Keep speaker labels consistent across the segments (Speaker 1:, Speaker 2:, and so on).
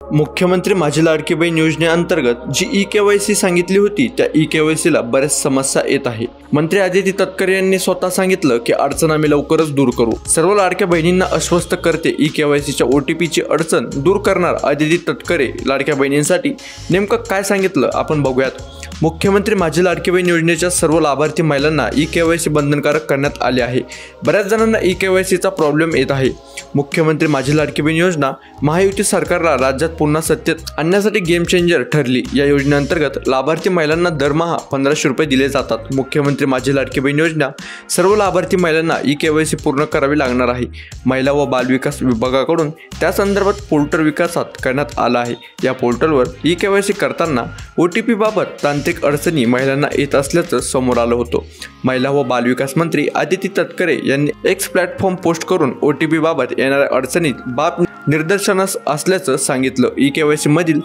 Speaker 1: मुख्यमंत्री माझी लाडकी बहीण योजनेअंतर्गत जी ई-केवायसी सांगितली होती त्या ई-केवायसीला बऱ्याच समस्या येत आहे। मंत्री आदिती तटकरे यांनी स्वतः सांगितलं की अडचण आम्ही लवकरच दूर करू। सर्व लाडक्या बहिणींना आश्वस्त करते ई-केवायसीच्या OTPची अडचण दूर करणार आदिती तटकरे लाडक्या बहिणींसाठी नेमकं काय सांगितलं आपण बघूयात। मुख्यमंत्री माझी लाडकी बहीण योजनेच्या सर्व लाभार्थी महिलांना ई-केवायसी बंधनकारक करण्यात आले आहे। बऱ्याच जणांना ई-केवायसीचा प्रॉब्लेम येत आहे। मुख्यमंत्री माझी लाडकी बहीण योजना महायुती सरकारला राज्यात पुन्हा सत्तेत आणण्यासाठी गेम चेंजर ठरली। या योजनेअंतर्गत लाभार्थी महिलांना दरमहा 1500 रुपये दिले जातात। मुख्यमंत्री माझी लाडकी बहीण योजना सर्व लाभार्थी महिलांना ई-केवायसी पूर्ण करावी लागणार आहे। महिला व बालविकास विभागाकडून त्या संदर्भात पोर्टल विकासात करण्यात आला आहे। या पोर्टलवर ई-केवायसी करताना OTP बाबत तांत्रिक अडचणी महिलांना येत असल्याचं समोर आलं होतं। महिला व बालविकास मंत्री आदिती तटकरे यांनी एक्स प्लॅटफॉर्म पोस्ट करून OTP बाबत येणाऱ्या अडचणीत बाब निदर्शनास असल्याचं सांगितलं। ई-केवायसी मधील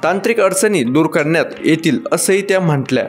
Speaker 1: तांत्रिक अडचणी दूर करण्यात येतील असंही त्या म्हटल्या।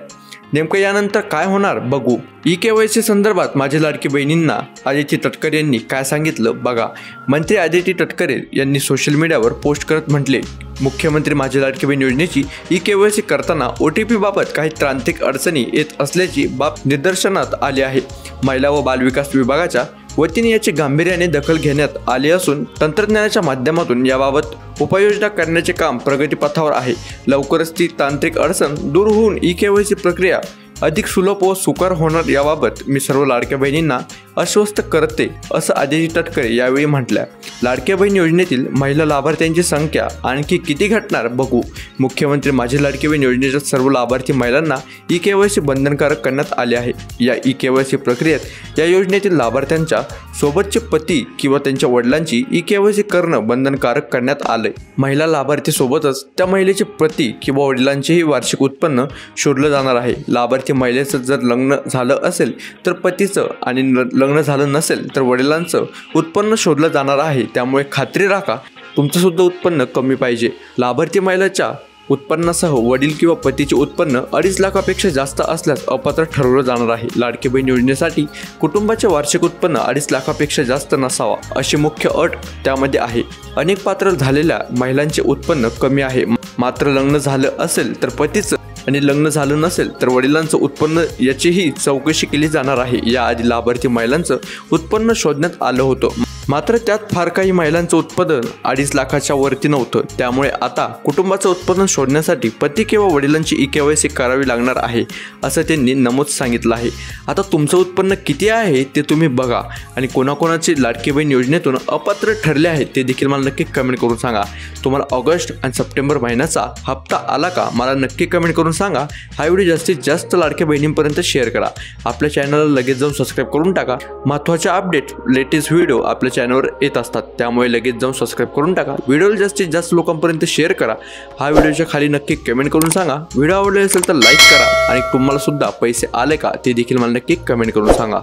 Speaker 1: नेमकं यानंतर काय होणार बघू। ई-केवायसी संदर्भात माझी लाडकी बहिणींना आदिती तटकरे यांनी काय सांगितलं बघा। मंत्री आदिती तटकरे यांनी सोशल मीडियावर पोस्ट करत म्हटले, मुख्यमंत्री माझी लाडकी बहीण योजनेची ई-केवायसी करताना OTP बाबत काही तांत्रिक अडचणी येत असल्याची बाब निदर्शनात आली आहे। महिला व बालविकास विभागाच्या वतीने याची गांभीर्याने दखल घेण्यात आली असून तंत्रज्ञानाच्या माध्यमातून याबाबत उपाययोजना करण्याचे काम प्रगतीपथावर आहे। लवकरच ती तांत्रिक अडचण दूर होऊन ई-केवायसी प्रक्रिया अधिक सुलभ व सुकर होणार याबाबत मी सर्व लाडक्या बहिणींना आश्वस्त करते असं आदिती तटकरे यावेळी म्हटल्या। लाडक्या बहीण योजनेतील महिला लाभार्थ्यांची संख्या आणखी किती घटणार बघू। मुख्यमंत्री माझी लाडकी बहीण योजनेच्या सर्व लाभार्थी महिलांना ई-केवायसी बंधनकारक करण्यात आले आहे। या ई-केवायसी प्रक्रियेत या योजनेतील लाभार्थ्यांच्या सोबतचे पती किंवा त्यांच्या वडिलांची ई-केवायसी करणं बंधनकारक करण्यात आलंय। महिला लाभार्थी सोबतच त्या महिलेचे पती किंवा वडिलांचेही वार्षिक उत्पन्न शोधलं जाणार आहे। लाभार्थी महिलेचं जर लग्न झालं असेल तर पतीचं आणि लग्न झालं नसेल तर वडिलांचं उत्पन्न शोधलं जाणार आहे। त्यामुळे खात्री राखा तुमचं सुद्धा उत्पन्न कमी पाहिजे। लाभार्थी महिलेच्या उत्पन्नासह वडील किंवा पतीचे उत्पन्न 2.5 लाखापेक्षा जास्त असल्यास अपात्र ठरवलं जाणार आहे। लाडकी बहीण योजनेसाठी कुटुंबाचे वार्षिक उत्पन्न 2.5 लाखापेक्षा जास्त नसावा अशी मुख्य अट त्यामध्ये आहे। अनेक पात्र झालेल्या महिलांचे उत्पन्न कमी आहे, मात्र लग्न झालं असेल तर पतीचं आणि लग्न झालं नसेल तर वडिलांचं उत्पन्न याचीही चौकशी केली जाणार आहे। याआधी लाभार्थी महिलांचं उत्पन्न शोधण्यात आलं होतं, मात्र त्यात फार काही महिलांचं उत्पादन 2.5 लाखाच्या वरती नव्हतं। त्यामुळे आता कुटुंबाचं उत्पादन शोधण्यासाठी पती किंवा वडिलांची ई-केवायसी करावी लागणार आहे असं त्यांनी नमूद सांगितलं आहे। आता तुमचं उत्पन्न किती आहे ते तुम्ही बघा आणि कोणाकोणाची लाडकी बहीण योजनेतून अपात्र ठरले आहेत ते देखील मला नक्की कमेंट करून सांगा। तुम्हाला ऑगस्ट आणि सप्टेंबर महिन्याचा हप्ता आला का मला नक्की कमेंट करून सांगा। हा व्हिडिओ जास्तीत जास्त लाडक्या बहिणींपर्यंत शेअर करा। आपल्या चॅनलला लगेच जाऊन सबस्क्राईब करून टाका। महत्त्वाचे अपडेट लेटेस्ट व्हिडिओ आपल्या चॅनलवर येत असतात, त्यामुळे लगेच जाऊन सबस्क्राईब करून टाका। व्हिडिओला जास्तीत जास्त लोकांपर्यंत शेअर करा। हा व्हिडिओच्या खाली नक्की कमेंट करून सांगा। व्हिडिओ आवडला असेल तर लाईक करा आणि तुम्हाला सुद्धा पैसे आले का ते देखील मला नक्की कमेंट करून सांगा।